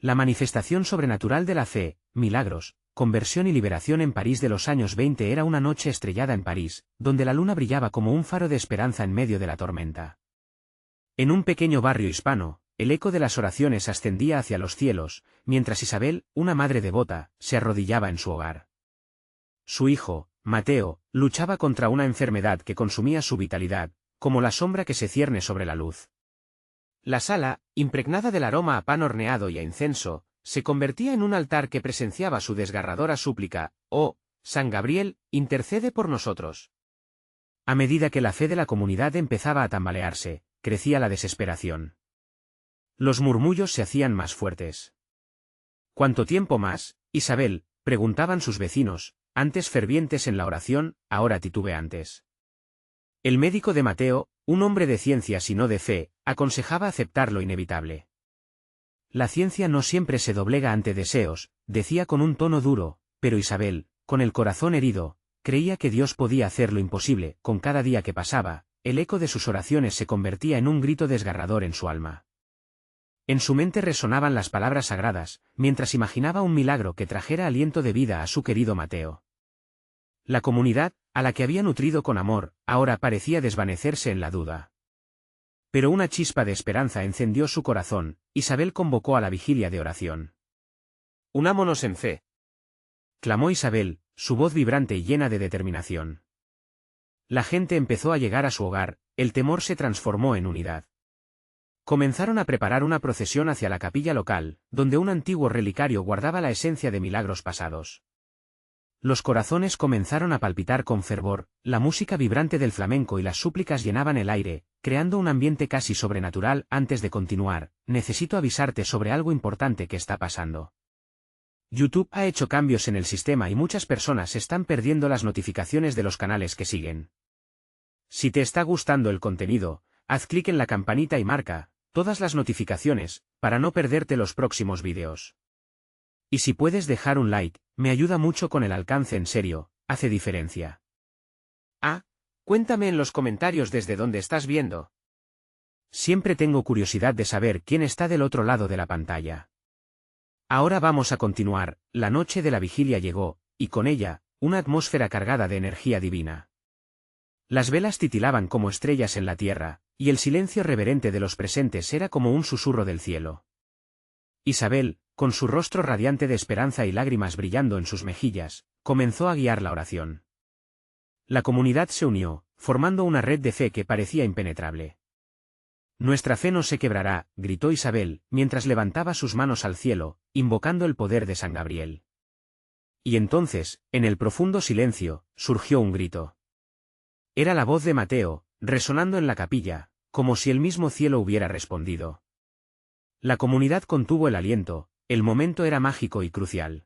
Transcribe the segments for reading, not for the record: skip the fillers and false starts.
La manifestación sobrenatural de la fe, milagros, conversión y liberación en París de los años 20 era una noche estrellada en París, donde la luna brillaba como un faro de esperanza en medio de la tormenta. En un pequeño barrio hispano, el eco de las oraciones ascendía hacia los cielos, mientras Isabel, una madre devota, se arrodillaba en su hogar. Su hijo, Mateo, luchaba contra una enfermedad que consumía su vitalidad, como la sombra que se cierne sobre la luz. La sala, impregnada del aroma a pan horneado y a incienso, se convertía en un altar que presenciaba su desgarradora súplica: «Oh, San Gabriel, intercede por nosotros». A medida que la fe de la comunidad empezaba a tambalearse, crecía la desesperación. Los murmullos se hacían más fuertes. ¿Cuánto tiempo más, Isabel?, preguntaban sus vecinos, antes fervientes en la oración, ahora titubeantes. El médico de Mateo, un hombre de ciencias y no de fe, aconsejaba aceptar lo inevitable. La ciencia no siempre se doblega ante deseos, decía con un tono duro, pero Isabel, con el corazón herido, creía que Dios podía hacer lo imposible. Con cada día que pasaba, el eco de sus oraciones se convertía en un grito desgarrador en su alma. En su mente resonaban las palabras sagradas, mientras imaginaba un milagro que trajera aliento de vida a su querido Mateo. La comunidad, a la que había nutrido con amor, ahora parecía desvanecerse en la duda. Pero una chispa de esperanza encendió su corazón. Isabel convocó a la vigilia de oración. «Unámonos en fe», clamó Isabel, su voz vibrante y llena de determinación. La gente empezó a llegar a su hogar, el temor se transformó en unidad. Comenzaron a preparar una procesión hacia la capilla local, donde un antiguo relicario guardaba la esencia de milagros pasados. Los corazones comenzaron a palpitar con fervor, la música vibrante del flamenco y las súplicas llenaban el aire, creando un ambiente casi sobrenatural. Antes de continuar, necesito avisarte sobre algo importante que está pasando. YouTube ha hecho cambios en el sistema y muchas personas están perdiendo las notificaciones de los canales que siguen. Si te está gustando el contenido, haz clic en la campanita y marca todas las notificaciones, para no perderte los próximos vídeos. Y si puedes dejar un like, me ayuda mucho con el alcance. En serio, hace diferencia. Cuéntame en los comentarios desde dónde estás viendo. Siempre tengo curiosidad de saber quién está del otro lado de la pantalla. Ahora vamos a continuar. La noche de la vigilia llegó, y con ella, una atmósfera cargada de energía divina. Las velas titilaban como estrellas en la tierra, y el silencio reverente de los presentes era como un susurro del cielo. Isabel, con su rostro radiante de esperanza y lágrimas brillando en sus mejillas, comenzó a guiar la oración. La comunidad se unió, formando una red de fe que parecía impenetrable. «Nuestra fe no se quebrará», gritó Isabel, mientras levantaba sus manos al cielo, invocando el poder de San Gabriel. Y entonces, en el profundo silencio, surgió un grito. Era la voz de Mateo, resonando en la capilla, como si el mismo cielo hubiera respondido. La comunidad contuvo el aliento. El momento era mágico y crucial.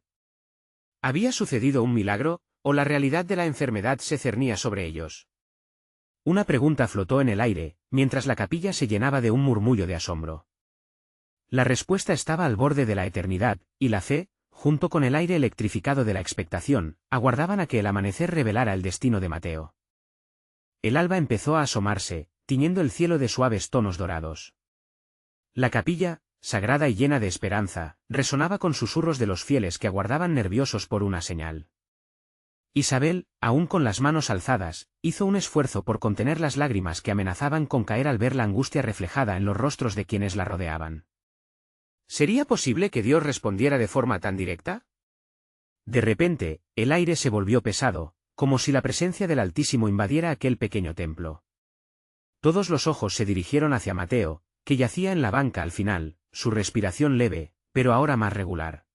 ¿Había sucedido un milagro, o la realidad de la enfermedad se cernía sobre ellos? Una pregunta flotó en el aire, mientras la capilla se llenaba de un murmullo de asombro. La respuesta estaba al borde de la eternidad, y la fe, junto con el aire electrificado de la expectación, aguardaban a que el amanecer revelara el destino de Mateo. El alba empezó a asomarse, tiñendo el cielo de suaves tonos dorados. La capilla, sagrada y llena de esperanza, resonaba con susurros de los fieles que aguardaban nerviosos por una señal. Isabel, aún con las manos alzadas, hizo un esfuerzo por contener las lágrimas que amenazaban con caer al ver la angustia reflejada en los rostros de quienes la rodeaban. ¿Sería posible que Dios respondiera de forma tan directa? De repente, el aire se volvió pesado, como si la presencia del Altísimo invadiera aquel pequeño templo. Todos los ojos se dirigieron hacia Mateo, que yacía en la banca al final, su respiración leve, pero ahora más regular.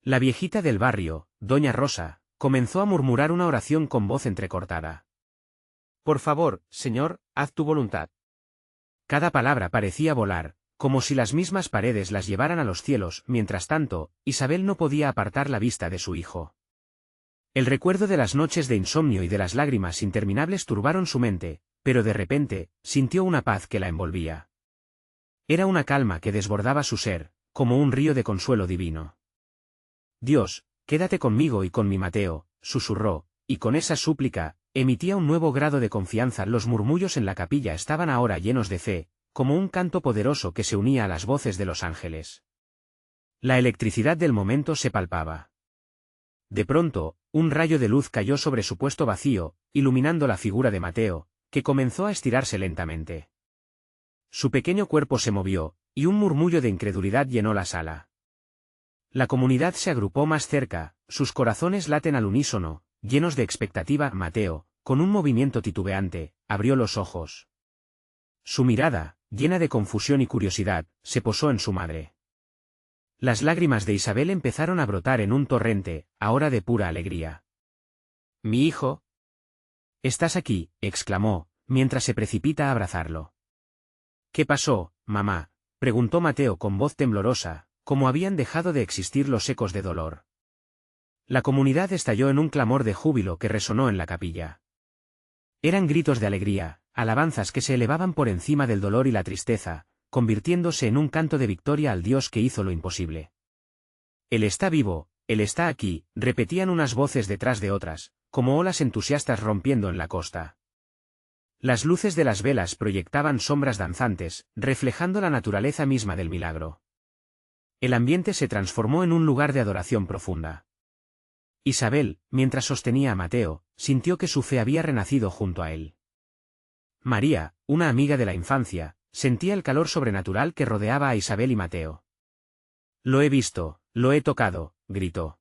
La viejita del barrio, doña Rosa, comenzó a murmurar una oración con voz entrecortada. «Por favor, Señor, haz tu voluntad». Cada palabra parecía volar, como si las mismas paredes las llevaran a los cielos. Mientras tanto, Isabel no podía apartar la vista de su hijo. El recuerdo de las noches de insomnio y de las lágrimas interminables turbaron su mente, pero de repente, sintió una paz que la envolvía. Era una calma que desbordaba su ser, como un río de consuelo divino. «Dios, quédate conmigo y con mi Mateo», susurró, y con esa súplica, emitía un nuevo grado de confianza. Los murmullos en la capilla estaban ahora llenos de fe, como un canto poderoso que se unía a las voces de los ángeles. La electricidad del momento se palpaba. De pronto, un rayo de luz cayó sobre su puesto vacío, iluminando la figura de Mateo, que comenzó a estirarse lentamente. Su pequeño cuerpo se movió, y un murmullo de incredulidad llenó la sala. La comunidad se agrupó más cerca, sus corazones laten al unísono, llenos de expectativa. Mateo, con un movimiento titubeante, abrió los ojos. Su mirada, llena de confusión y curiosidad, se posó en su madre. Las lágrimas de Isabel empezaron a brotar en un torrente, ahora de pura alegría. «Mi hijo». «Estás aquí», exclamó, mientras se precipita a abrazarlo. «¿Qué pasó, mamá?», preguntó Mateo con voz temblorosa, como habían dejado de existir los ecos de dolor. La comunidad estalló en un clamor de júbilo que resonó en la capilla. Eran gritos de alegría, alabanzas que se elevaban por encima del dolor y la tristeza, convirtiéndose en un canto de victoria al Dios que hizo lo imposible. «Él está vivo, Él está aquí», repetían unas voces detrás de otras, como olas entusiastas rompiendo en la costa. Las luces de las velas proyectaban sombras danzantes, reflejando la naturaleza misma del milagro. El ambiente se transformó en un lugar de adoración profunda. Isabel, mientras sostenía a Mateo, sintió que su fe había renacido junto a él. María, una amiga de la infancia, sentía el calor sobrenatural que rodeaba a Isabel y Mateo. «Lo he visto, lo he tocado», gritó.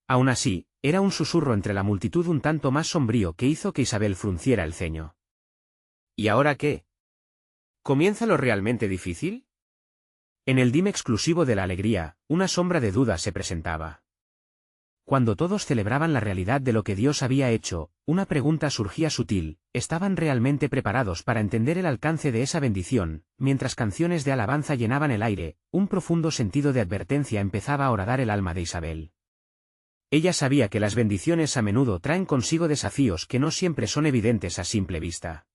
Aún así, era un susurro entre la multitud un tanto más sombrío que hizo que Isabel frunciera el ceño. «¿Y ahora qué? ¿Comienza lo realmente difícil?». En el dime exclusivo de la alegría, una sombra de duda se presentaba. Cuando todos celebraban la realidad de lo que Dios había hecho, una pregunta surgía sutil: ¿estaban realmente preparados para entender el alcance de esa bendición? Mientras canciones de alabanza llenaban el aire, un profundo sentido de advertencia empezaba a horadar el alma de Isabel. Ella sabía que las bendiciones a menudo traen consigo desafíos que no siempre son evidentes a simple vista.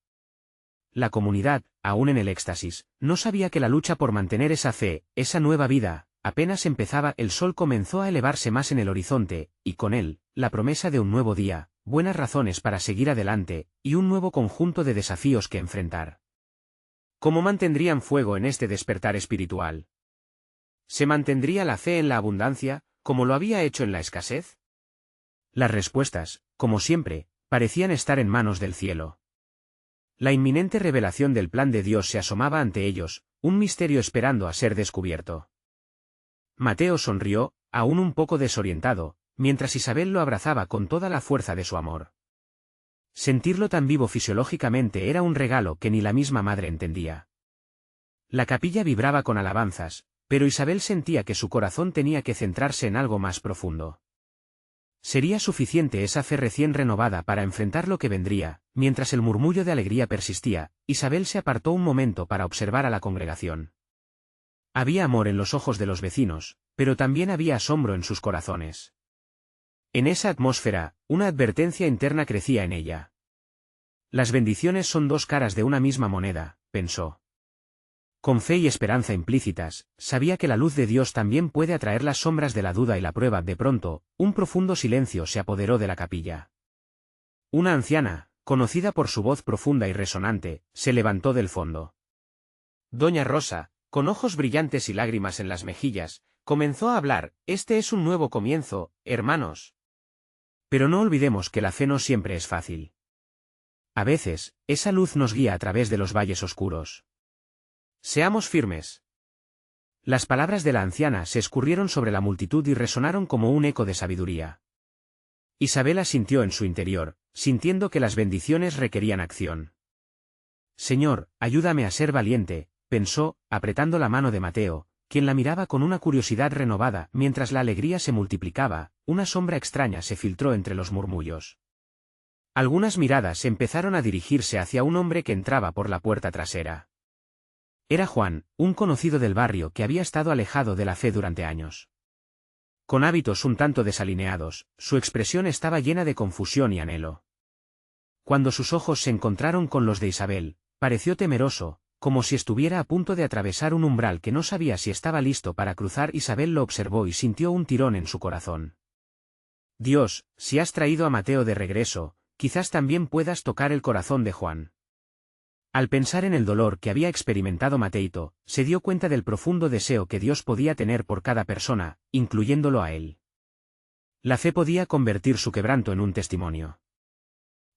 La comunidad, aún en el éxtasis, no sabía que la lucha por mantener esa fe, esa nueva vida, apenas empezaba. El sol comenzó a elevarse más en el horizonte, y con él, la promesa de un nuevo día, buenas razones para seguir adelante, y un nuevo conjunto de desafíos que enfrentar. ¿Cómo mantendrían fuego en este despertar espiritual? ¿Se mantendría la fe en la abundancia, como lo había hecho en la escasez? Las respuestas, como siempre, parecían estar en manos del cielo. La inminente revelación del plan de Dios se asomaba ante ellos, un misterio esperando a ser descubierto. Mateo sonrió, aún un poco desorientado, mientras Isabel lo abrazaba con toda la fuerza de su amor. Sentirlo tan vivo fisiológicamente era un regalo que ni la misma madre entendía. La capilla vibraba con alabanzas, pero Isabel sentía que su corazón tenía que centrarse en algo más profundo. ¿Sería suficiente esa fe recién renovada para enfrentar lo que vendría? Mientras el murmullo de alegría persistía, Isabel se apartó un momento para observar a la congregación. Había amor en los ojos de los vecinos, pero también había asombro en sus corazones. En esa atmósfera, una advertencia interna crecía en ella. Las bendiciones son dos caras de una misma moneda, pensó. Con fe y esperanza implícitas, sabía que la luz de Dios también puede atraer las sombras de la duda y la prueba. De pronto, un profundo silencio se apoderó de la capilla. Una anciana, conocida por su voz profunda y resonante, se levantó del fondo. Doña Rosa, con ojos brillantes y lágrimas en las mejillas, comenzó a hablar: «Este es un nuevo comienzo, hermanos. Pero no olvidemos que la fe no siempre es fácil. A veces, esa luz nos guía a través de los valles oscuros. Seamos firmes». Las palabras de la anciana se escurrieron sobre la multitud y resonaron como un eco de sabiduría. Isabel asintió en su interior, sintiendo que las bendiciones requerían acción. «Señor, ayúdame a ser valiente», pensó, apretando la mano de Mateo, quien la miraba con una curiosidad renovada. Mientras la alegría se multiplicaba, una sombra extraña se filtró entre los murmullos. Algunas miradas empezaron a dirigirse hacia un hombre que entraba por la puerta trasera. Era Juan, un conocido del barrio que había estado alejado de la fe durante años. Con hábitos un tanto desalineados, su expresión estaba llena de confusión y anhelo. Cuando sus ojos se encontraron con los de Isabel, pareció temeroso, como si estuviera a punto de atravesar un umbral que no sabía si estaba listo para cruzar. Isabel lo observó y sintió un tirón en su corazón. «Dios, si has traído a Mateo de regreso, quizás también puedas tocar el corazón de Juan». Al pensar en el dolor que había experimentado Mateito, se dio cuenta del profundo deseo que Dios podía tener por cada persona, incluyéndolo a él. La fe podía convertir su quebranto en un testimonio.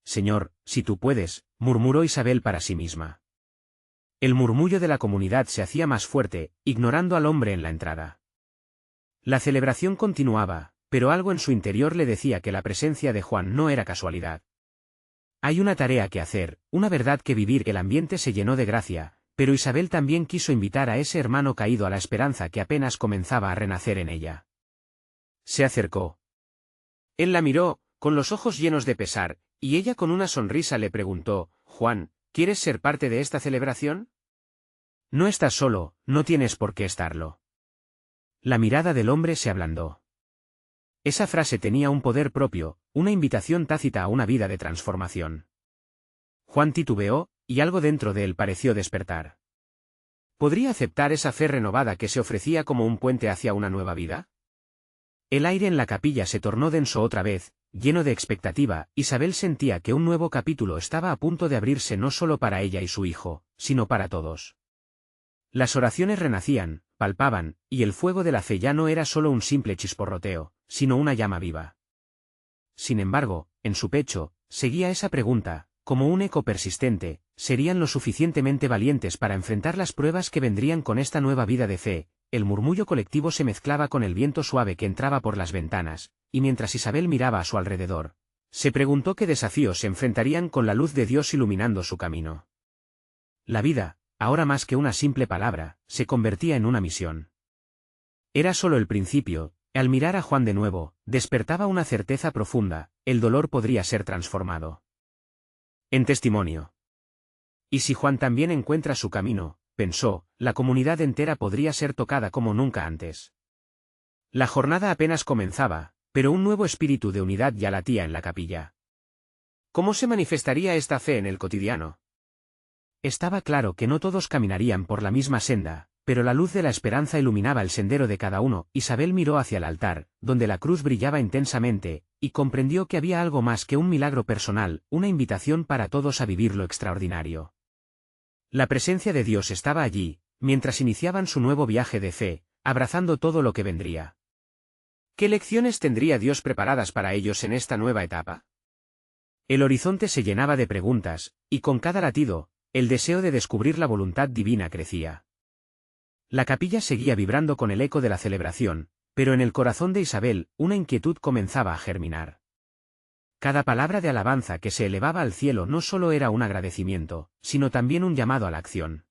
Señor, si tú puedes, murmuró Isabel para sí misma. El murmullo de la comunidad se hacía más fuerte, ignorando al hombre en la entrada. La celebración continuaba, pero algo en su interior le decía que la presencia de Juan no era casualidad. Hay una tarea que hacer, una verdad que vivir. El ambiente se llenó de gracia, pero Isabel también quiso invitar a ese hermano caído a la esperanza que apenas comenzaba a renacer en ella. Se acercó. Él la miró, con los ojos llenos de pesar, y ella con una sonrisa le preguntó, Juan, ¿quieres ser parte de esta celebración? No estás solo, no tienes por qué estarlo. La mirada del hombre se ablandó. Esa frase tenía un poder propio, una invitación tácita a una vida de transformación. Juan titubeó, y algo dentro de él pareció despertar. ¿Podría aceptar esa fe renovada que se ofrecía como un puente hacia una nueva vida? El aire en la capilla se tornó denso otra vez, lleno de expectativa. Isabel sentía que un nuevo capítulo estaba a punto de abrirse no solo para ella y su hijo, sino para todos. Las oraciones renacían, palpaban, y el fuego de la fe ya no era solo un simple chisporroteo, sino una llama viva. Sin embargo, en su pecho, seguía esa pregunta, como un eco persistente, ¿serían lo suficientemente valientes para enfrentar las pruebas que vendrían con esta nueva vida de fe? El murmullo colectivo se mezclaba con el viento suave que entraba por las ventanas, y mientras Isabel miraba a su alrededor, se preguntó qué desafíos se enfrentarían con la luz de Dios iluminando su camino. La vida, ahora más que una simple palabra, se convertía en una misión. Era solo el principio. Al mirar a Juan de nuevo, despertaba una certeza profunda, el dolor podría ser transformado en testimonio. Y si Juan también encuentra su camino, pensó, la comunidad entera podría ser tocada como nunca antes. La jornada apenas comenzaba, pero un nuevo espíritu de unidad ya latía en la capilla. ¿Cómo se manifestaría esta fe en el cotidiano? Estaba claro que no todos caminarían por la misma senda, pero la luz de la esperanza iluminaba el sendero de cada uno. Isabel miró hacia el altar, donde la cruz brillaba intensamente, y comprendió que había algo más que un milagro personal, una invitación para todos a vivir lo extraordinario. La presencia de Dios estaba allí, mientras iniciaban su nuevo viaje de fe, abrazando todo lo que vendría. ¿Qué lecciones tendría Dios preparadas para ellos en esta nueva etapa? El horizonte se llenaba de preguntas, y con cada latido, el deseo de descubrir la voluntad divina crecía. La capilla seguía vibrando con el eco de la celebración, pero en el corazón de Isabel, una inquietud comenzaba a germinar. Cada palabra de alabanza que se elevaba al cielo no solo era un agradecimiento, sino también un llamado a la acción.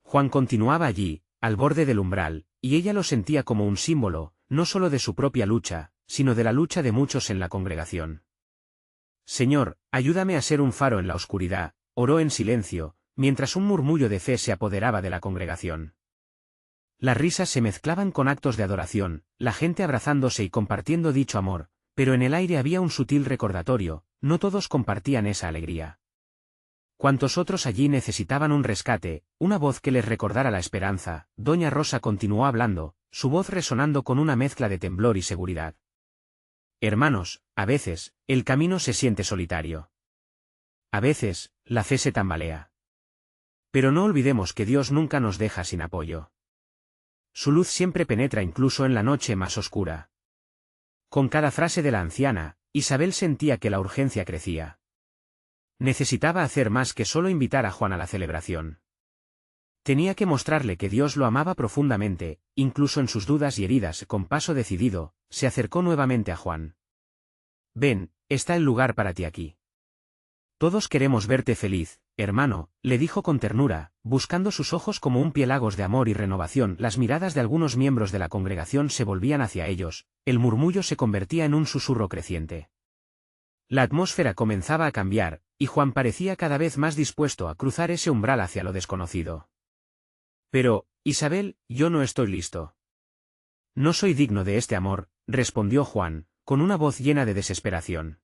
Juan continuaba allí, al borde del umbral, y ella lo sentía como un símbolo, no solo de su propia lucha, sino de la lucha de muchos en la congregación. Señor, ayúdame a ser un faro en la oscuridad, oró en silencio, mientras un murmullo de fe se apoderaba de la congregación. Las risas se mezclaban con actos de adoración, la gente abrazándose y compartiendo dicho amor, pero en el aire había un sutil recordatorio, no todos compartían esa alegría. Cuantos otros allí necesitaban un rescate, una voz que les recordara la esperanza. Doña Rosa continuó hablando, su voz resonando con una mezcla de temblor y seguridad. Hermanos, a veces, el camino se siente solitario. A veces, la fe se tambalea. Pero no olvidemos que Dios nunca nos deja sin apoyo. Su luz siempre penetra incluso en la noche más oscura. Con cada frase de la anciana, Isabel sentía que la urgencia crecía. Necesitaba hacer más que solo invitar a Juan a la celebración. Tenía que mostrarle que Dios lo amaba profundamente, incluso en sus dudas y heridas. Con paso decidido, se acercó nuevamente a Juan. Ven, está el lugar para ti aquí. Todos queremos verte feliz, hermano, le dijo con ternura, buscando sus ojos como un piélagos de amor y renovación. Las miradas de algunos miembros de la congregación se volvían hacia ellos, el murmullo se convertía en un susurro creciente. La atmósfera comenzaba a cambiar, y Juan parecía cada vez más dispuesto a cruzar ese umbral hacia lo desconocido. Pero, Isabel, yo no estoy listo. No soy digno de este amor, respondió Juan, con una voz llena de desesperación.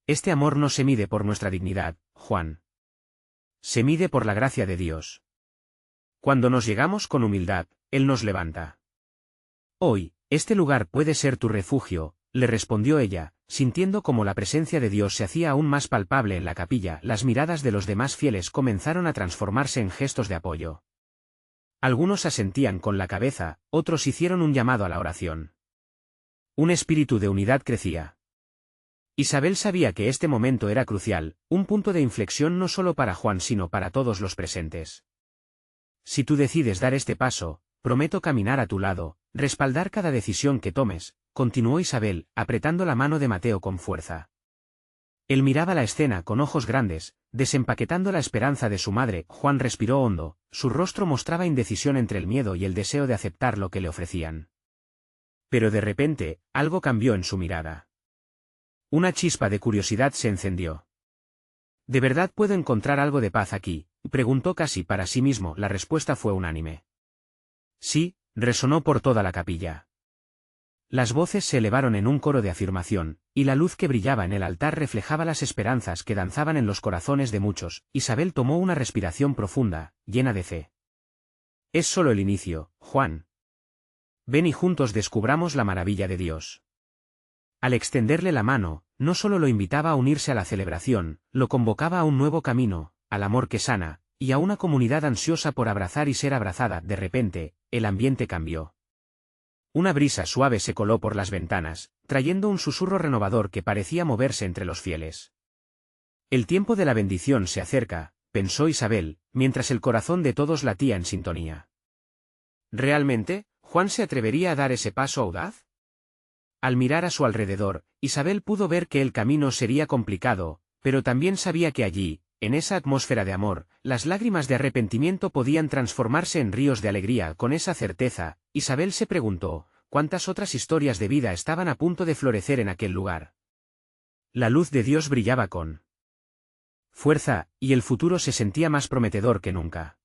Este amor no se mide por nuestra dignidad, Juan. Se mide por la gracia de Dios. Cuando nos llegamos con humildad, Él nos levanta. Hoy, este lugar puede ser tu refugio, le respondió ella, sintiendo como la presencia de Dios se hacía aún más palpable en la capilla. Las miradas de los demás fieles comenzaron a transformarse en gestos de apoyo. Algunos asentían con la cabeza, otros hicieron un llamado a la oración. Un espíritu de unidad crecía. Isabel sabía que este momento era crucial, un punto de inflexión no solo para Juan sino para todos los presentes. Si tú decides dar este paso, prometo caminar a tu lado, respaldar cada decisión que tomes, continuó Isabel, apretando la mano de Mateo con fuerza. Él miraba la escena con ojos grandes, desempaquetando la esperanza de su madre. Juan respiró hondo, su rostro mostraba indecisión entre el miedo y el deseo de aceptar lo que le ofrecían. Pero de repente, algo cambió en su mirada. Una chispa de curiosidad se encendió. ¿De verdad puedo encontrar algo de paz aquí?, preguntó casi para sí mismo. La respuesta fue unánime. Sí, resonó por toda la capilla. Las voces se elevaron en un coro de afirmación, y la luz que brillaba en el altar reflejaba las esperanzas que danzaban en los corazones de muchos. Isabel tomó una respiración profunda, llena de fe. Es solo el inicio, Juan. Ven y juntos descubramos la maravilla de Dios. Al extenderle la mano, no solo lo invitaba a unirse a la celebración, lo convocaba a un nuevo camino, al amor que sana, y a una comunidad ansiosa por abrazar y ser abrazada. De repente, el ambiente cambió. Una brisa suave se coló por las ventanas, trayendo un susurro renovador que parecía moverse entre los fieles. El tiempo de la bendición se acerca, pensó Isabel, mientras el corazón de todos latía en sintonía. ¿Realmente, Juan se atrevería a dar ese paso audaz? Al mirar a su alrededor, Isabel pudo ver que el camino sería complicado, pero también sabía que allí, en esa atmósfera de amor, las lágrimas de arrepentimiento podían transformarse en ríos de alegría. Con esa certeza, Isabel se preguntó, ¿cuántas otras historias de vida estaban a punto de florecer en aquel lugar? La luz de Dios brillaba con fuerza, y el futuro se sentía más prometedor que nunca.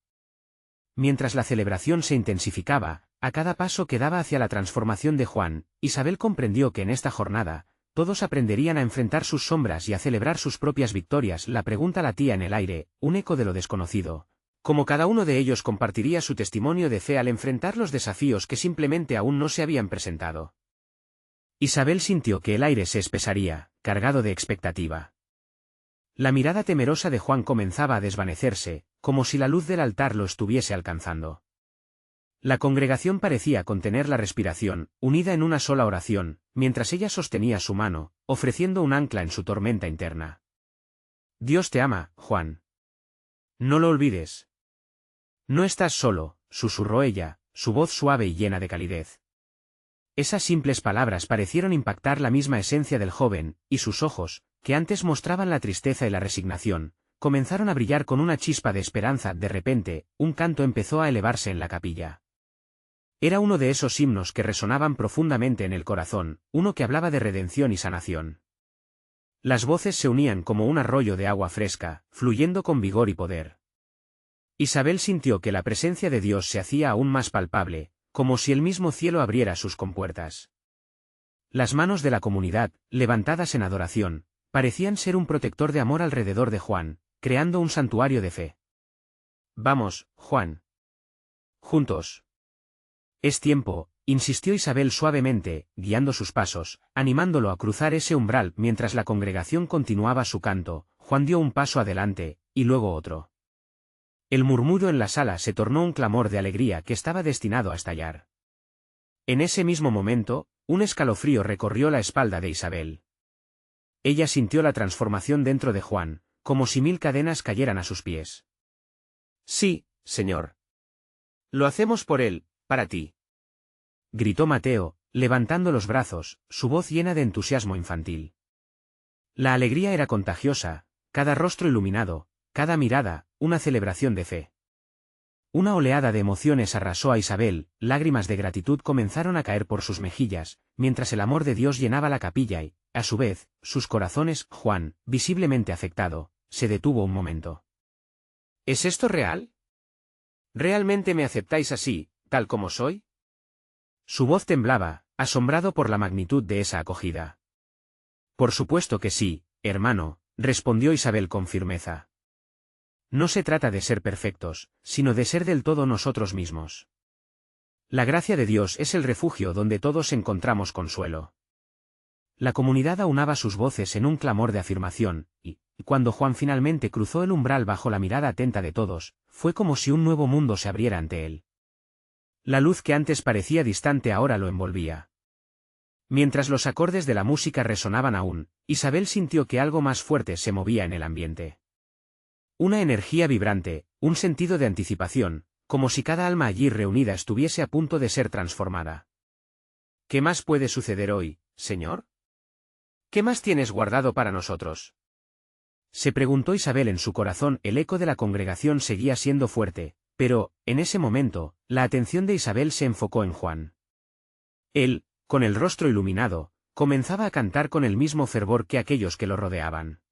Mientras la celebración se intensificaba, a cada paso que daba hacia la transformación de Juan, Isabel comprendió que en esta jornada, todos aprenderían a enfrentar sus sombras y a celebrar sus propias victorias. La pregunta latía en el aire, un eco de lo desconocido. Como cada uno de ellos compartiría su testimonio de fe al enfrentar los desafíos que simplemente aún no se habían presentado. Isabel sintió que el aire se espesaría, cargado de expectativa. La mirada temerosa de Juan comenzaba a desvanecerse, como si la luz del altar lo estuviese alcanzando. La congregación parecía contener la respiración, unida en una sola oración, mientras ella sostenía su mano, ofreciendo un ancla en su tormenta interna. Dios te ama, Juan. No lo olvides. No estás solo, susurró ella, su voz suave y llena de calidez. Esas simples palabras parecieron impactar la misma esencia del joven, y sus ojos, que antes mostraban la tristeza y la resignación, comenzaron a brillar con una chispa de esperanza. De repente, un canto empezó a elevarse en la capilla. Era uno de esos himnos que resonaban profundamente en el corazón, uno que hablaba de redención y sanación. Las voces se unían como un arroyo de agua fresca, fluyendo con vigor y poder. Isabel sintió que la presencia de Dios se hacía aún más palpable, como si el mismo cielo abriera sus compuertas. Las manos de la comunidad, levantadas en adoración, parecían ser un protector de amor alrededor de Juan, creando un santuario de fe. Vamos, Juan. Juntos. Es tiempo, insistió Isabel suavemente, guiando sus pasos, animándolo a cruzar ese umbral. Mientras la congregación continuaba su canto, Juan dio un paso adelante, y luego otro. El murmullo en la sala se tornó un clamor de alegría que estaba destinado a estallar. En ese mismo momento, un escalofrío recorrió la espalda de Isabel. Ella sintió la transformación dentro de Juan, como si 1000 cadenas cayeran a sus pies. Sí, Señor. Lo hacemos por él, para ti. Gritó Mateo, levantando los brazos, su voz llena de entusiasmo infantil. La alegría era contagiosa, cada rostro iluminado, cada mirada, una celebración de fe. Una oleada de emociones arrasó a Isabel, lágrimas de gratitud comenzaron a caer por sus mejillas, mientras el amor de Dios llenaba la capilla y, a su vez, sus corazones. Juan, visiblemente afectado, se detuvo un momento. ¿Es esto real? ¿Realmente me aceptáis así, tal como soy? Su voz temblaba, asombrado por la magnitud de esa acogida. Por supuesto que sí, hermano, respondió Isabel con firmeza. No se trata de ser perfectos, sino de ser del todo nosotros mismos. La gracia de Dios es el refugio donde todos encontramos consuelo. La comunidad aunaba sus voces en un clamor de afirmación, y cuando Juan finalmente cruzó el umbral bajo la mirada atenta de todos, fue como si un nuevo mundo se abriera ante él. La luz que antes parecía distante ahora lo envolvía. Mientras los acordes de la música resonaban aún, Isabel sintió que algo más fuerte se movía en el ambiente. Una energía vibrante, un sentido de anticipación, como si cada alma allí reunida estuviese a punto de ser transformada. ¿Qué más puede suceder hoy, Señor? ¿Qué más tienes guardado para nosotros? Se preguntó Isabel en su corazón. El eco de la congregación seguía siendo fuerte, pero, en ese momento, la atención de Isabel se enfocó en Juan. Él, con el rostro iluminado, comenzaba a cantar con el mismo fervor que aquellos que lo rodeaban.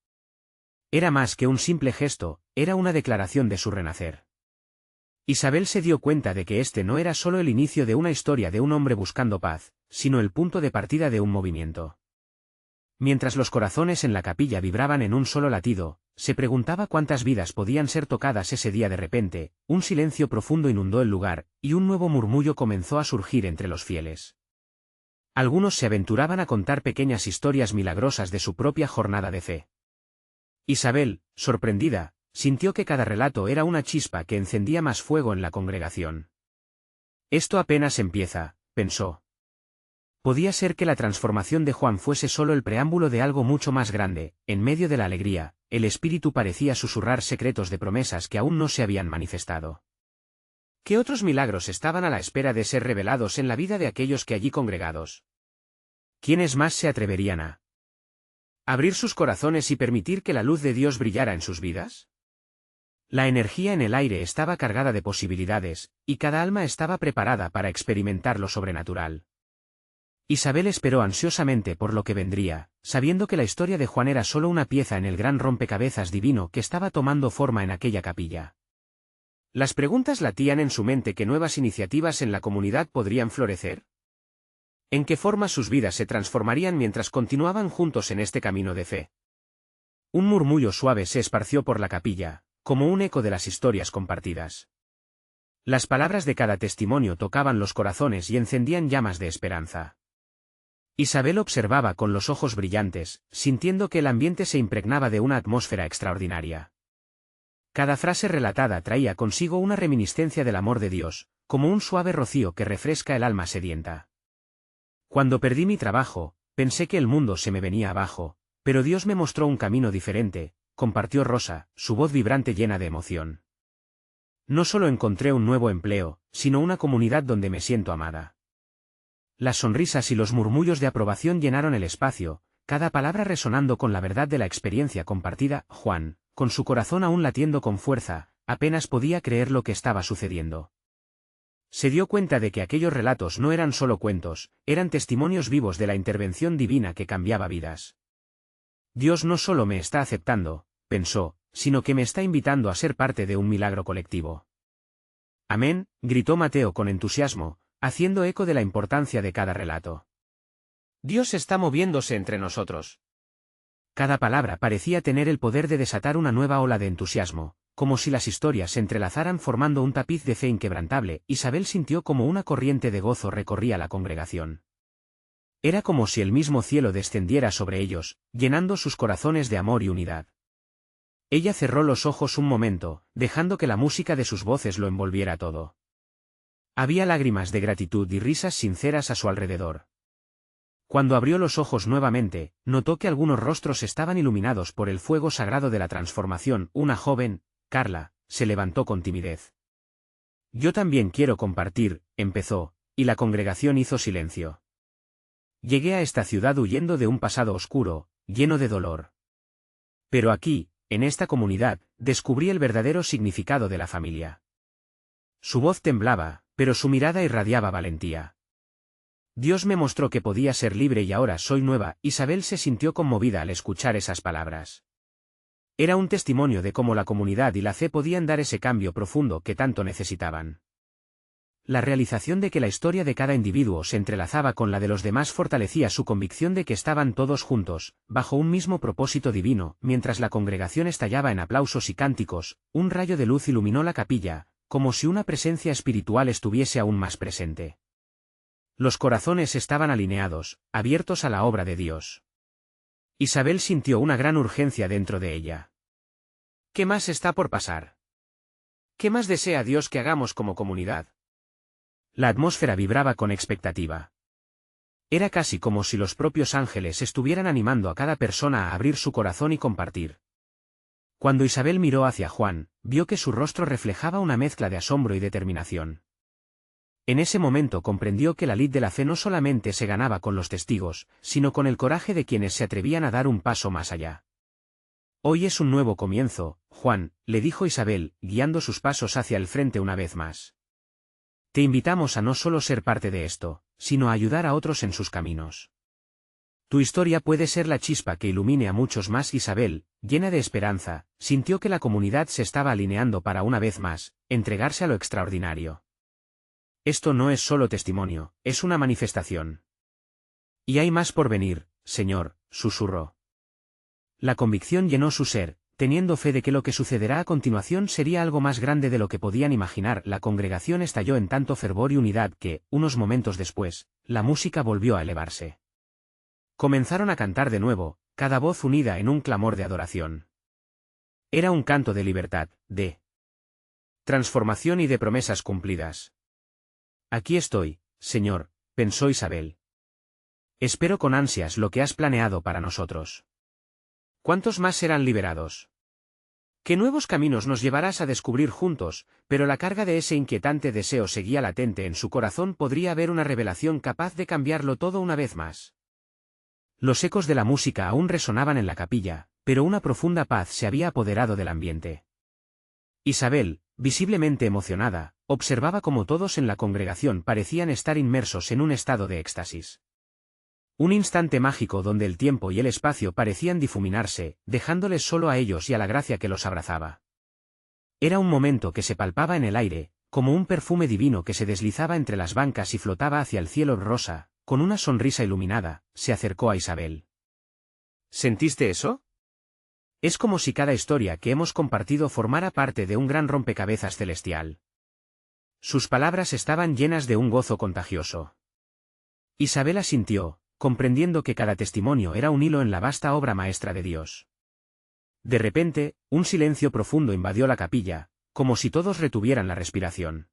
Era más que un simple gesto, era una declaración de su renacer. Isabel se dio cuenta de que este no era solo el inicio de una historia de un hombre buscando paz, sino el punto de partida de un movimiento. Mientras los corazones en la capilla vibraban en un solo latido, se preguntaba cuántas vidas podían ser tocadas ese día. De repente, un silencio profundo inundó el lugar, y un nuevo murmullo comenzó a surgir entre los fieles. Algunos se aventuraban a contar pequeñas historias milagrosas de su propia jornada de fe. Isabel, sorprendida, sintió que cada relato era una chispa que encendía más fuego en la congregación. Esto apenas empieza, pensó. Podía ser que la transformación de Juan fuese solo el preámbulo de algo mucho más grande. En medio de la alegría, el espíritu parecía susurrar secretos de promesas que aún no se habían manifestado. ¿Qué otros milagros estaban a la espera de ser revelados en la vida de aquellos que allí congregados? ¿Quiénes más se atreverían a abrir sus corazones y permitir que la luz de Dios brillara en sus vidas? La energía en el aire estaba cargada de posibilidades, y cada alma estaba preparada para experimentar lo sobrenatural. Isabel esperó ansiosamente por lo que vendría, sabiendo que la historia de Juan era solo una pieza en el gran rompecabezas divino que estaba tomando forma en aquella capilla. Las preguntas latían en su mente. ¿Qué nuevas iniciativas en la comunidad podrían florecer? ¿En qué forma sus vidas se transformarían mientras continuaban juntos en este camino de fe? Un murmullo suave se esparció por la capilla, como un eco de las historias compartidas. Las palabras de cada testimonio tocaban los corazones y encendían llamas de esperanza. Isabel observaba con los ojos brillantes, sintiendo que el ambiente se impregnaba de una atmósfera extraordinaria. Cada frase relatada traía consigo una reminiscencia del amor de Dios, como un suave rocío que refresca el alma sedienta. Cuando perdí mi trabajo, pensé que el mundo se me venía abajo, pero Dios me mostró un camino diferente, compartió Rosa, su voz vibrante llena de emoción. No solo encontré un nuevo empleo, sino una comunidad donde me siento amada. Las sonrisas y los murmullos de aprobación llenaron el espacio, cada palabra resonando con la verdad de la experiencia compartida. Juan, con su corazón aún latiendo con fuerza, apenas podía creer lo que estaba sucediendo. Se dio cuenta de que aquellos relatos no eran solo cuentos, eran testimonios vivos de la intervención divina que cambiaba vidas. Dios no solo me está aceptando, pensó, sino que me está invitando a ser parte de un milagro colectivo. Amén, gritó Mateo con entusiasmo, haciendo eco de la importancia de cada relato. Dios está moviéndose entre nosotros. Cada palabra parecía tener el poder de desatar una nueva ola de entusiasmo, como si las historias se entrelazaran formando un tapiz de fe inquebrantable. Isabel sintió como una corriente de gozo recorría la congregación. Era como si el mismo cielo descendiera sobre ellos, llenando sus corazones de amor y unidad. Ella cerró los ojos un momento, dejando que la música de sus voces lo envolviera todo. Había lágrimas de gratitud y risas sinceras a su alrededor. Cuando abrió los ojos nuevamente, notó que algunos rostros estaban iluminados por el fuego sagrado de la transformación. Una joven, Carla, se levantó con timidez. Yo también quiero compartir, empezó, y la congregación hizo silencio. Llegué a esta ciudad huyendo de un pasado oscuro, lleno de dolor. Pero aquí, en esta comunidad, descubrí el verdadero significado de la familia. Su voz temblaba, pero su mirada irradiaba valentía. Dios me mostró que podía ser libre y ahora soy nueva. Isabel se sintió conmovida al escuchar esas palabras. Era un testimonio de cómo la comunidad y la fe podían dar ese cambio profundo que tanto necesitaban. La realización de que la historia de cada individuo se entrelazaba con la de los demás fortalecía su convicción de que estaban todos juntos, bajo un mismo propósito divino. Mientras la congregación estallaba en aplausos y cánticos, un rayo de luz iluminó la capilla, como si una presencia espiritual estuviese aún más presente. Los corazones estaban alineados, abiertos a la obra de Dios. Isabel sintió una gran urgencia dentro de ella. ¿Qué más está por pasar? ¿Qué más desea Dios que hagamos como comunidad? La atmósfera vibraba con expectativa. Era casi como si los propios ángeles estuvieran animando a cada persona a abrir su corazón y compartir. Cuando Isabel miró hacia Juan, vio que su rostro reflejaba una mezcla de asombro y determinación. En ese momento comprendió que la lid de la fe no solamente se ganaba con los testigos, sino con el coraje de quienes se atrevían a dar un paso más allá. Hoy es un nuevo comienzo, Juan, le dijo Isabel, guiando sus pasos hacia el frente una vez más. Te invitamos a no solo ser parte de esto, sino a ayudar a otros en sus caminos. Tu historia puede ser la chispa que ilumine a muchos más. Isabel, llena de esperanza, sintió que la comunidad se estaba alineando para una vez más, entregarse a lo extraordinario. Esto no es solo testimonio, es una manifestación. Y hay más por venir, Señor, susurró. La convicción llenó su ser, teniendo fe de que lo que sucederá a continuación sería algo más grande de lo que podían imaginar. La congregación estalló en tanto fervor y unidad que, unos momentos después, la música volvió a elevarse. Comenzaron a cantar de nuevo, cada voz unida en un clamor de adoración. Era un canto de libertad, de transformación y de promesas cumplidas. Aquí estoy, Señor, pensó Isabel. Espero con ansias lo que has planeado para nosotros. ¿Cuántos más serán liberados? ¿Qué nuevos caminos nos llevarás a descubrir juntos? Pero la carga de ese inquietante deseo seguía latente en su corazón. Podría haber una revelación capaz de cambiarlo todo una vez más. Los ecos de la música aún resonaban en la capilla, pero una profunda paz se había apoderado del ambiente. Isabel, visiblemente emocionada, observaba cómo todos en la congregación parecían estar inmersos en un estado de éxtasis. Un instante mágico donde el tiempo y el espacio parecían difuminarse, dejándoles solo a ellos y a la gracia que los abrazaba. Era un momento que se palpaba en el aire, como un perfume divino que se deslizaba entre las bancas y flotaba hacia el cielo rosa. Con una sonrisa iluminada, se acercó a Isabel. ¿Sentiste eso? Es como si cada historia que hemos compartido formara parte de un gran rompecabezas celestial. Sus palabras estaban llenas de un gozo contagioso. Isabel asintió, comprendiendo que cada testimonio era un hilo en la vasta obra maestra de Dios. De repente, un silencio profundo invadió la capilla, como si todos retuvieran la respiración.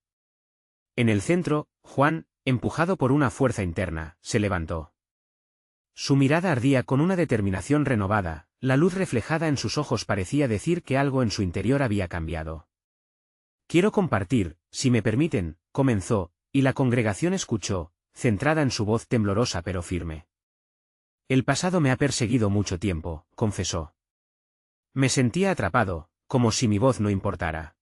En el centro, Juan, empujado por una fuerza interna, se levantó. Su mirada ardía con una determinación renovada, la luz reflejada en sus ojos parecía decir que algo en su interior había cambiado. Quiero compartir, si me permiten, comenzó, y la congregación escuchó, centrada en su voz temblorosa pero firme. El pasado me ha perseguido mucho tiempo, confesó. Me sentía atrapado, como si mi voz no importara.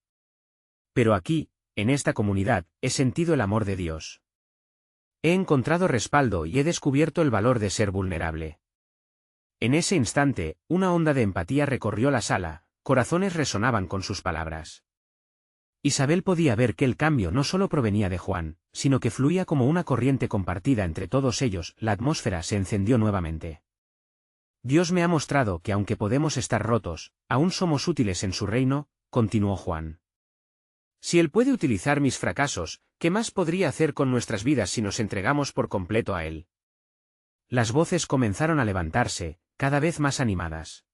Pero aquí, en esta comunidad, he sentido el amor de Dios. He encontrado respaldo y he descubierto el valor de ser vulnerable. En ese instante, una onda de empatía recorrió la sala, corazones resonaban con sus palabras. Isabel podía ver que el cambio no solo provenía de Juan, sino que fluía como una corriente compartida entre todos ellos. La atmósfera se encendió nuevamente. Dios me ha mostrado que aunque podemos estar rotos, aún somos útiles en su reino, continuó Juan. Si Él puede utilizar mis fracasos, ¿qué más podría hacer con nuestras vidas si nos entregamos por completo a Él? Las voces comenzaron a levantarse, cada vez más animadas.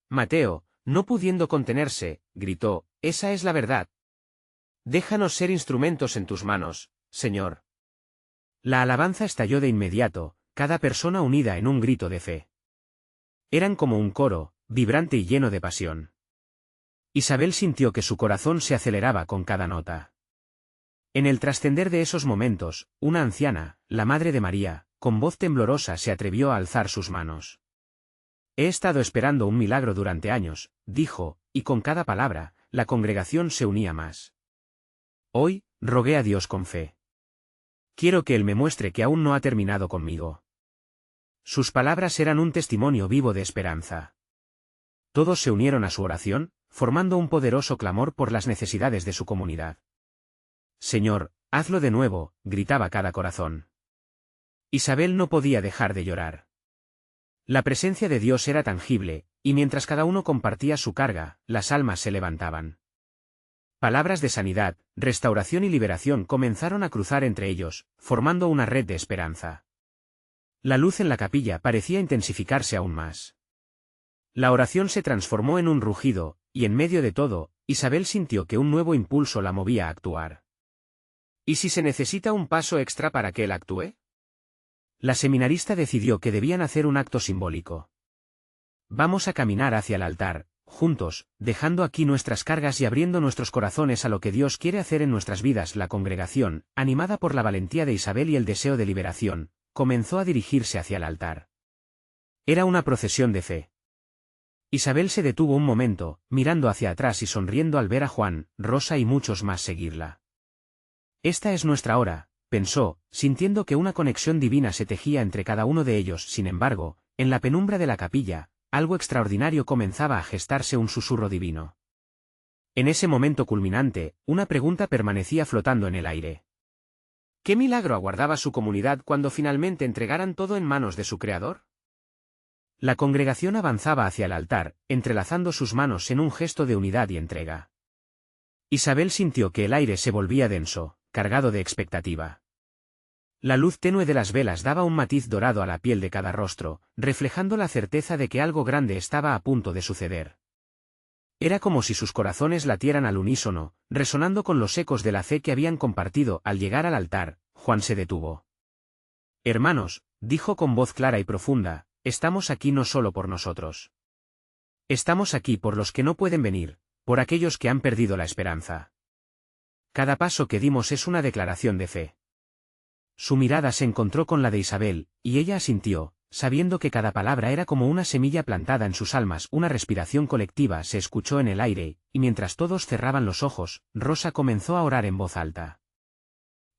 Mateo, no pudiendo contenerse, gritó, esa es la verdad. Déjanos ser instrumentos en tus manos, Señor. La alabanza estalló de inmediato, cada persona unida en un grito de fe. Eran como un coro, vibrante y lleno de pasión. Isabel sintió que su corazón se aceleraba con cada nota. En el trascender de esos momentos, una anciana, la madre de María, con voz temblorosa se atrevió a alzar sus manos. He estado esperando un milagro durante años, dijo, y con cada palabra, la congregación se unía más. Hoy, rogué a Dios con fe. Quiero que Él me muestre que aún no ha terminado conmigo. Sus palabras eran un testimonio vivo de esperanza. Todos se unieron a su oración, formando un poderoso clamor por las necesidades de su comunidad. Señor, hazlo de nuevo, gritaba cada corazón. Isabel no podía dejar de llorar. La presencia de Dios era tangible, y mientras cada uno compartía su carga, las almas se levantaban. Palabras de sanidad, restauración y liberación comenzaron a cruzar entre ellos, formando una red de esperanza. La luz en la capilla parecía intensificarse aún más. La oración se transformó en un rugido, y en medio de todo, Isabel sintió que un nuevo impulso la movía a actuar. ¿Y si se necesita un paso extra para que él actúe? La seminarista decidió que debían hacer un acto simbólico. Vamos a caminar hacia el altar, juntos, dejando aquí nuestras cargas y abriendo nuestros corazones a lo que Dios quiere hacer en nuestras vidas. La congregación, animada por la valentía de Isabel y el deseo de liberación, comenzó a dirigirse hacia el altar. Era una procesión de fe. Isabel se detuvo un momento, mirando hacia atrás y sonriendo al ver a Juan, Rosa y muchos más seguirla. Esta es nuestra hora, pensó, sintiendo que una conexión divina se tejía entre cada uno de ellos. Sin embargo, en la penumbra de la capilla, algo extraordinario comenzaba a gestarse, un susurro divino. En ese momento culminante, una pregunta permanecía flotando en el aire. ¿Qué milagro aguardaba su comunidad cuando finalmente entregaran todo en manos de su Creador? La congregación avanzaba hacia el altar, entrelazando sus manos en un gesto de unidad y entrega. Isabel sintió que el aire se volvía denso, cargado de expectativa. La luz tenue de las velas daba un matiz dorado a la piel de cada rostro, reflejando la certeza de que algo grande estaba a punto de suceder. Era como si sus corazones latieran al unísono, resonando con los ecos de la fe que habían compartido. Al llegar al altar, Juan se detuvo. Hermanos, dijo con voz clara y profunda, estamos aquí no solo por nosotros. Estamos aquí por los que no pueden venir, por aquellos que han perdido la esperanza. Cada paso que dimos es una declaración de fe. Su mirada se encontró con la de Isabel, y ella asintió, sabiendo que cada palabra era como una semilla plantada en sus almas. Una respiración colectiva se escuchó en el aire, y mientras todos cerraban los ojos, Rosa comenzó a orar en voz alta.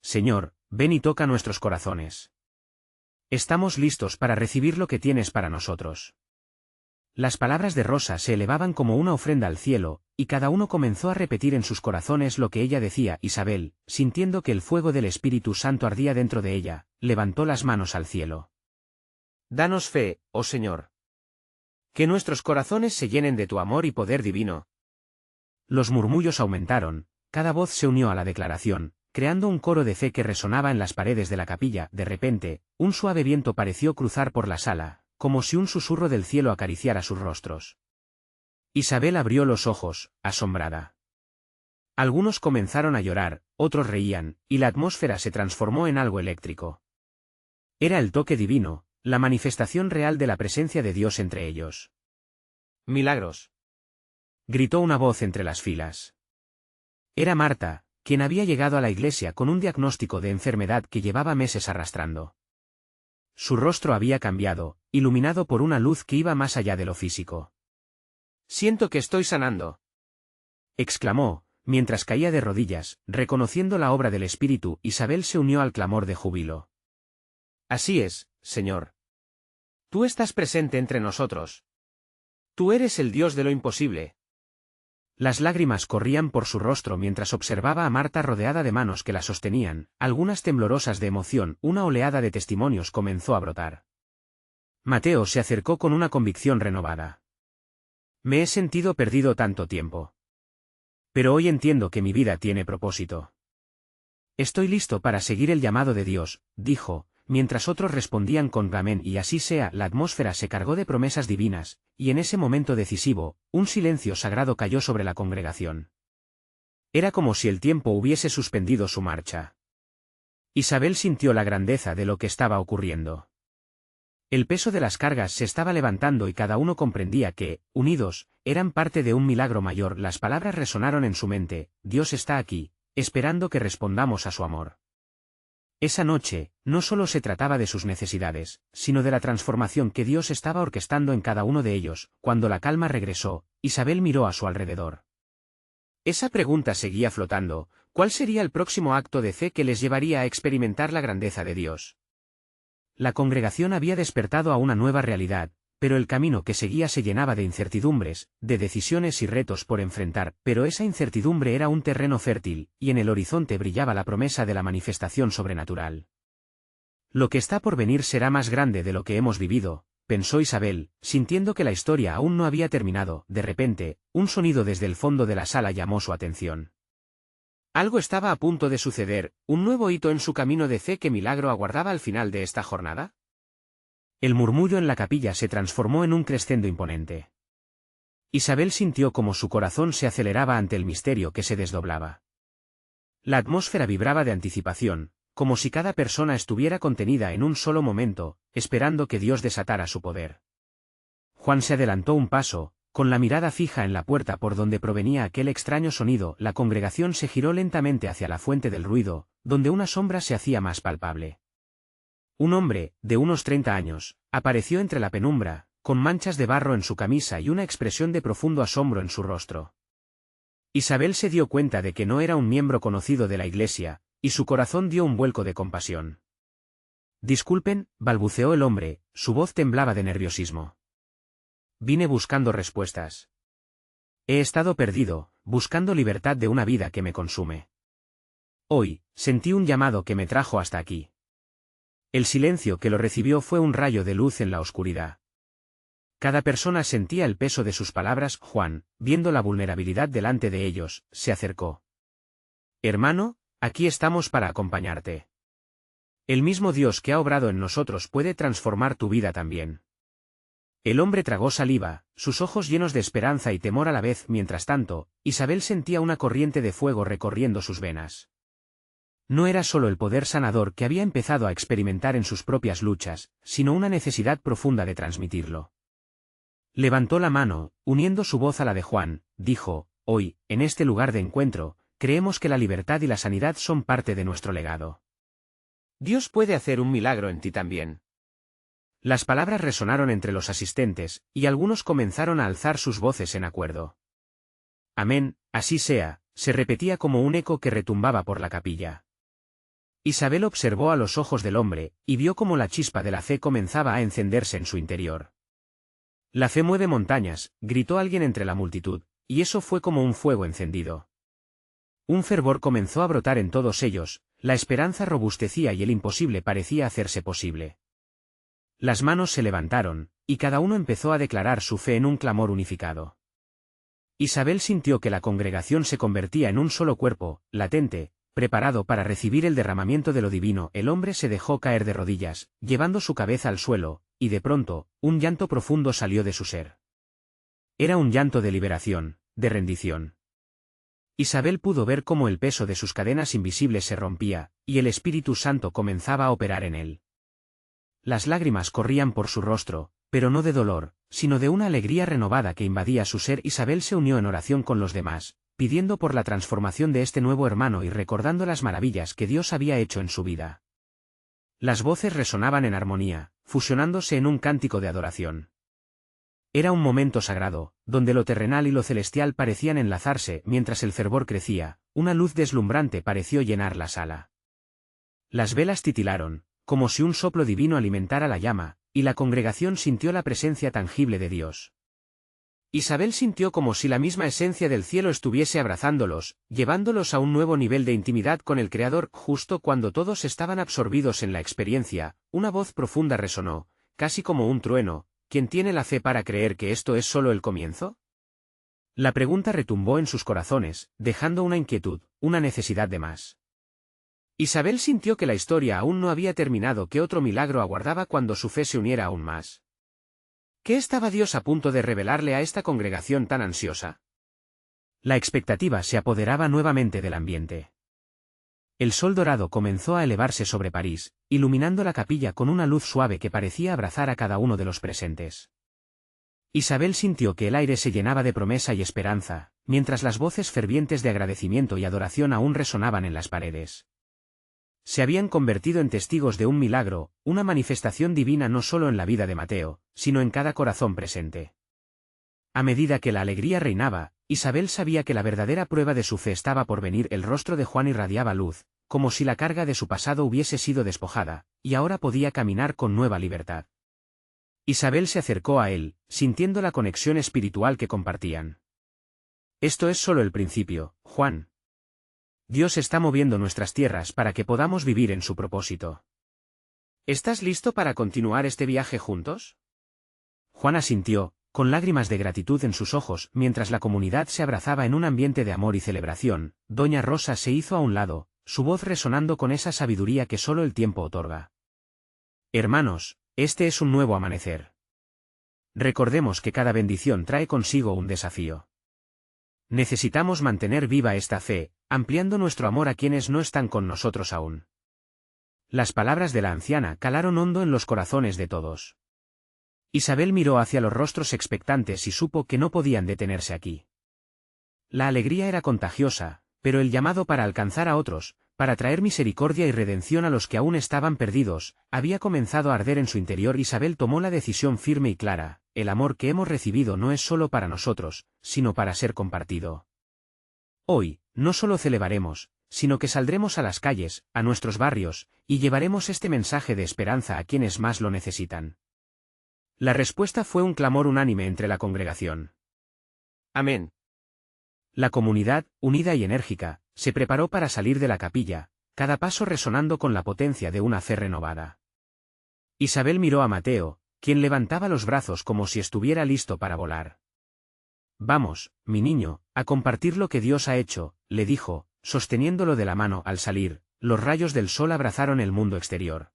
Señor, ven y toca nuestros corazones. Estamos listos para recibir lo que tienes para nosotros. Las palabras de Rosa se elevaban como una ofrenda al cielo, y cada uno comenzó a repetir en sus corazones lo que ella decía. Isabel, sintiendo que el fuego del Espíritu Santo ardía dentro de ella, levantó las manos al cielo. Danos fe, oh Señor. Que nuestros corazones se llenen de tu amor y poder divino. Los murmullos aumentaron, cada voz se unió a la declaración, creando un coro de fe que resonaba en las paredes de la capilla. De repente, un suave viento pareció cruzar por la sala, como si un susurro del cielo acariciara sus rostros. Isabel abrió los ojos, asombrada. Algunos comenzaron a llorar, otros reían, y la atmósfera se transformó en algo eléctrico. Era el toque divino, la manifestación real de la presencia de Dios entre ellos. Milagros. Gritó una voz entre las filas. Era Marta, quien había llegado a la iglesia con un diagnóstico de enfermedad que llevaba meses arrastrando. Su rostro había cambiado, iluminado por una luz que iba más allá de lo físico. Siento que estoy sanando, exclamó, mientras caía de rodillas, reconociendo la obra del Espíritu. Isabel se unió al clamor de júbilo. Así es, Señor. Tú estás presente entre nosotros. Tú eres el Dios de lo imposible. Las lágrimas corrían por su rostro mientras observaba a Marta rodeada de manos que la sostenían, algunas temblorosas de emoción. Una oleada de testimonios comenzó a brotar. Mateo se acercó con una convicción renovada. Me he sentido perdido tanto tiempo. Pero hoy entiendo que mi vida tiene propósito. Estoy listo para seguir el llamado de Dios, dijo, mientras otros respondían con amén. Y así sea. La atmósfera se cargó de promesas divinas, y en ese momento decisivo, un silencio sagrado cayó sobre la congregación. Era como si el tiempo hubiese suspendido su marcha. Isabel sintió la grandeza de lo que estaba ocurriendo. El peso de las cargas se estaba levantando y cada uno comprendía que, unidos, eran parte de un milagro mayor. Las palabras resonaron en su mente: Dios está aquí, esperando que respondamos a su amor. Esa noche, no solo se trataba de sus necesidades, sino de la transformación que Dios estaba orquestando en cada uno de ellos. Cuando la calma regresó, Isabel miró a su alrededor. Esa pregunta seguía flotando: ¿cuál sería el próximo acto de fe que les llevaría a experimentar la grandeza de Dios? La congregación había despertado a una nueva realidad, pero el camino que seguía se llenaba de incertidumbres, de decisiones y retos por enfrentar. Pero esa incertidumbre era un terreno fértil, y en el horizonte brillaba la promesa de la manifestación sobrenatural. Lo que está por venir será más grande de lo que hemos vivido, pensó Isabel, sintiendo que la historia aún no había terminado. De repente, un sonido desde el fondo de la sala llamó su atención. Algo estaba a punto de suceder, un nuevo hito en su camino de fe. ¿Qué milagro aguardaba al final de esta jornada? El murmullo en la capilla se transformó en un crescendo imponente. Isabel sintió como su corazón se aceleraba ante el misterio que se desdoblaba. La atmósfera vibraba de anticipación, como si cada persona estuviera contenida en un solo momento, esperando que Dios desatara su poder. Juan se adelantó un paso, con la mirada fija en la puerta por donde provenía aquel extraño sonido. La congregación se giró lentamente hacia la fuente del ruido, donde una sombra se hacía más palpable. Un hombre, de unos 30 años, apareció entre la penumbra, con manchas de barro en su camisa y una expresión de profundo asombro en su rostro. Isabel se dio cuenta de que no era un miembro conocido de la iglesia, y su corazón dio un vuelco de compasión. «Disculpen», balbuceó el hombre, su voz temblaba de nerviosismo. «Vine buscando respuestas. He estado perdido, buscando libertad de una vida que me consume. Hoy, sentí un llamado que me trajo hasta aquí». El silencio que lo recibió fue un rayo de luz en la oscuridad. Cada persona sentía el peso de sus palabras. Juan, viendo la vulnerabilidad delante de ellos, se acercó. «Hermano, aquí estamos para acompañarte. El mismo Dios que ha obrado en nosotros puede transformar tu vida también». El hombre tragó saliva, sus ojos llenos de esperanza y temor a la vez. Mientras tanto, Isabel sentía una corriente de fuego recorriendo sus venas. No era solo el poder sanador que había empezado a experimentar en sus propias luchas, sino una necesidad profunda de transmitirlo. Levantó la mano, uniendo su voz a la de Juan, dijo: «Hoy, en este lugar de encuentro, creemos que la libertad y la sanidad son parte de nuestro legado. Dios puede hacer un milagro en ti también». Las palabras resonaron entre los asistentes, y algunos comenzaron a alzar sus voces en acuerdo. «Amén, así sea», se repetía como un eco que retumbaba por la capilla. Isabel observó a los ojos del hombre, y vio cómo la chispa de la fe comenzaba a encenderse en su interior. «La fe mueve montañas», gritó alguien entre la multitud, y eso fue como un fuego encendido. Un fervor comenzó a brotar en todos ellos, la esperanza robustecía y el imposible parecía hacerse posible. Las manos se levantaron, y cada uno empezó a declarar su fe en un clamor unificado. Isabel sintió que la congregación se convertía en un solo cuerpo, latente, preparado para recibir el derramamiento de lo divino. El hombre se dejó caer de rodillas, llevando su cabeza al suelo, y de pronto, un llanto profundo salió de su ser. Era un llanto de liberación, de rendición. Isabel pudo ver cómo el peso de sus cadenas invisibles se rompía, y el Espíritu Santo comenzaba a operar en él. Las lágrimas corrían por su rostro, pero no de dolor, sino de una alegría renovada que invadía su ser. Isabel se unió en oración con los demás, pidiendo por la transformación de este nuevo hermano y recordando las maravillas que Dios había hecho en su vida. Las voces resonaban en armonía, fusionándose en un cántico de adoración. Era un momento sagrado, donde lo terrenal y lo celestial parecían enlazarse. Mientras el fervor crecía, una luz deslumbrante pareció llenar la sala. Las velas titilaron, como si un soplo divino alimentara la llama, y la congregación sintió la presencia tangible de Dios. Isabel sintió como si la misma esencia del cielo estuviese abrazándolos, llevándolos a un nuevo nivel de intimidad con el Creador. Justo cuando todos estaban absorbidos en la experiencia, una voz profunda resonó, casi como un trueno: ¿quién tiene la fe para creer que esto es solo el comienzo? La pregunta retumbó en sus corazones, dejando una inquietud, una necesidad de más. Isabel sintió que la historia aún no había terminado, que otro milagro aguardaba cuando su fe se uniera aún más. ¿Qué estaba Dios a punto de revelarle a esta congregación tan ansiosa? La expectativa se apoderaba nuevamente del ambiente. El sol dorado comenzó a elevarse sobre París, iluminando la capilla con una luz suave que parecía abrazar a cada uno de los presentes. Isabel sintió que el aire se llenaba de promesa y esperanza, mientras las voces fervientes de agradecimiento y adoración aún resonaban en las paredes. Se habían convertido en testigos de un milagro, una manifestación divina no solo en la vida de Mateo, sino en cada corazón presente. A medida que la alegría reinaba, Isabel sabía que la verdadera prueba de su fe estaba por venir. El rostro de Juan irradiaba luz, como si la carga de su pasado hubiese sido despojada, y ahora podía caminar con nueva libertad. Isabel se acercó a él, sintiendo la conexión espiritual que compartían. «Esto es solo el principio, Juan. Dios está moviendo nuestras tierras para que podamos vivir en su propósito. ¿Estás listo para continuar este viaje juntos?» Juan asintió, con lágrimas de gratitud en sus ojos, mientras la comunidad se abrazaba en un ambiente de amor y celebración, doña Rosa se hizo a un lado, su voz resonando con esa sabiduría que solo el tiempo otorga. Hermanos, este es un nuevo amanecer. Recordemos que cada bendición trae consigo un desafío. Necesitamos mantener viva esta fe, ampliando nuestro amor a quienes no están con nosotros aún. Las palabras de la anciana calaron hondo en los corazones de todos. Isabel miró hacia los rostros expectantes y supo que no podían detenerse aquí. La alegría era contagiosa, pero el llamado para alcanzar a otros, para traer misericordia y redención a los que aún estaban perdidos, había comenzado a arder en su interior. Isabel tomó la decisión firme y clara: el amor que hemos recibido no es solo para nosotros, sino para ser compartido. Hoy, no solo celebraremos, sino que saldremos a las calles, a nuestros barrios, y llevaremos este mensaje de esperanza a quienes más lo necesitan. La respuesta fue un clamor unánime entre la congregación. Amén. La comunidad, unida y enérgica, se preparó para salir de la capilla, cada paso resonando con la potencia de una fe renovada. Isabel miró a Mateo, quien levantaba los brazos como si estuviera listo para volar. Vamos, mi niño, a compartir lo que Dios ha hecho, le dijo, sosteniéndolo de la mano. Al salir, los rayos del sol abrazaron el mundo exterior.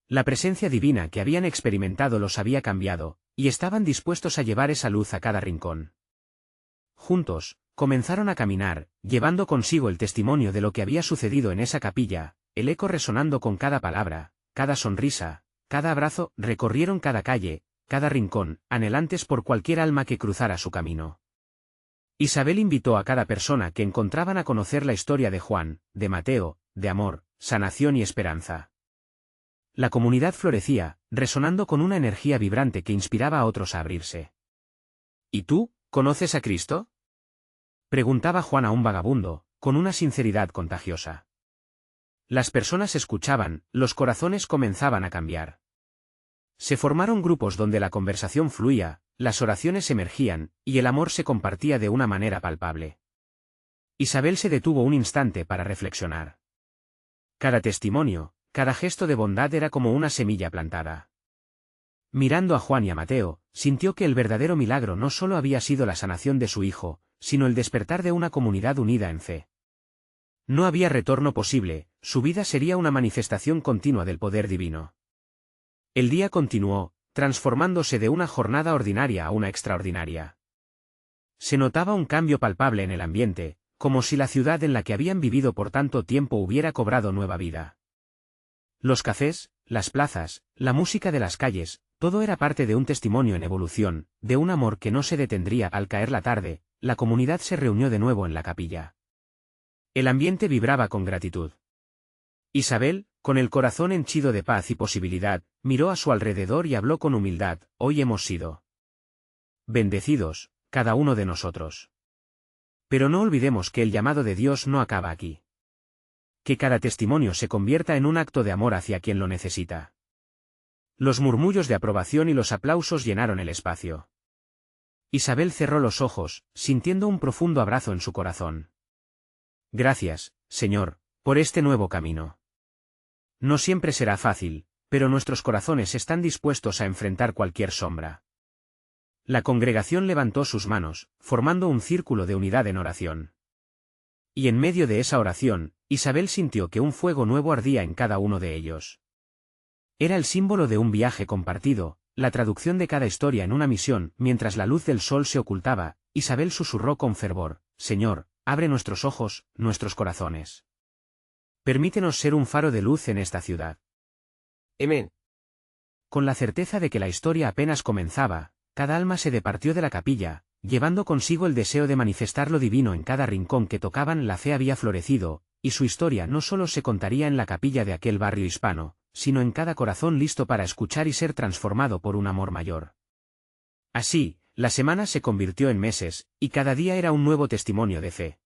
La presencia divina que habían experimentado los había cambiado, y estaban dispuestos a llevar esa luz a cada rincón. Juntos, comenzaron a caminar, llevando consigo el testimonio de lo que había sucedido en esa capilla, el eco resonando con cada palabra, cada sonrisa, cada abrazo. Recorrieron cada calle, cada rincón, anhelantes por cualquier alma que cruzara su camino. Isabel invitó a cada persona que encontraban a conocer la historia de Juan, de Mateo, de amor, sanación y esperanza. La comunidad florecía, resonando con una energía vibrante que inspiraba a otros a abrirse. ¿Y tú, conoces a Cristo?, preguntaba Juan a un vagabundo, con una sinceridad contagiosa. Las personas escuchaban, los corazones comenzaban a cambiar. Se formaron grupos donde la conversación fluía, las oraciones emergían, y el amor se compartía de una manera palpable. Isabel se detuvo un instante para reflexionar. Cada testimonio, cada gesto de bondad era como una semilla plantada. Mirando a Juan y a Mateo, sintió que el verdadero milagro no solo había sido la sanación de su hijo, sino el despertar de una comunidad unida en fe. No había retorno posible, su vida sería una manifestación continua del poder divino. El día continuó, transformándose de una jornada ordinaria a una extraordinaria. Se notaba un cambio palpable en el ambiente, como si la ciudad en la que habían vivido por tanto tiempo hubiera cobrado nueva vida. Los cafés, las plazas, la música de las calles, todo era parte de un testimonio en evolución, de un amor que no se detendría. Al caer la tarde, la comunidad se reunió de nuevo en la capilla. El ambiente vibraba con gratitud. Isabel, con el corazón henchido de paz y posibilidad, miró a su alrededor y habló con humildad: hoy hemos sido bendecidos, cada uno de nosotros. Pero no olvidemos que el llamado de Dios no acaba aquí. Que cada testimonio se convierta en un acto de amor hacia quien lo necesita. Los murmullos de aprobación y los aplausos llenaron el espacio. Isabel cerró los ojos, sintiendo un profundo abrazo en su corazón. Gracias, Señor, por este nuevo camino. No siempre será fácil, pero nuestros corazones están dispuestos a enfrentar cualquier sombra. La congregación levantó sus manos, formando un círculo de unidad en oración. Y en medio de esa oración, Isabel sintió que un fuego nuevo ardía en cada uno de ellos. Era el símbolo de un viaje compartido, la traducción de cada historia en una misión. Mientras la luz del sol se ocultaba, Isabel susurró con fervor: Señor, abre nuestros ojos, nuestros corazones. Permítenos ser un faro de luz en esta ciudad. Amén. Con la certeza de que la historia apenas comenzaba, cada alma se departió de la capilla, llevando consigo el deseo de manifestar lo divino en cada rincón que tocaban. La fe había florecido, y su historia no solo se contaría en la capilla de aquel barrio hispano, sino en cada corazón listo para escuchar y ser transformado por un amor mayor. Así, la semana se convirtió en meses, y cada día era un nuevo testimonio de fe.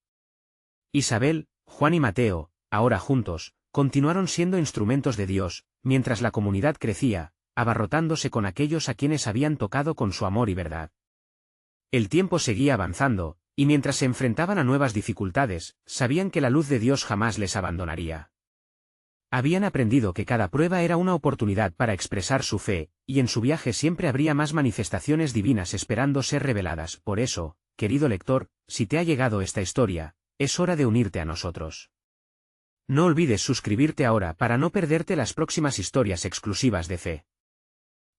Isabel, Juan y Mateo, ahora juntos, continuaron siendo instrumentos de Dios, mientras la comunidad crecía, abarrotándose con aquellos a quienes habían tocado con su amor y verdad. El tiempo seguía avanzando, y mientras se enfrentaban a nuevas dificultades, sabían que la luz de Dios jamás les abandonaría. Habían aprendido que cada prueba era una oportunidad para expresar su fe, y en su viaje siempre habría más manifestaciones divinas esperando ser reveladas. Por eso, querido lector, si te ha llegado esta historia, es hora de unirte a nosotros. No olvides suscribirte ahora para no perderte las próximas historias exclusivas de fe.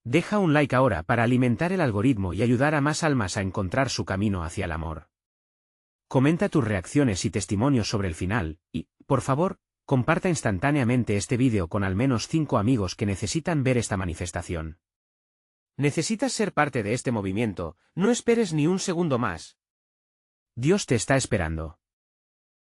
Deja un like ahora para alimentar el algoritmo y ayudar a más almas a encontrar su camino hacia el amor. Comenta tus reacciones y testimonios sobre el final, y, por favor, comparta instantáneamente este vídeo con al menos 5 amigos que necesitan ver esta manifestación. ¿Necesitas ser parte de este movimiento? No esperes ni un segundo más. Dios te está esperando.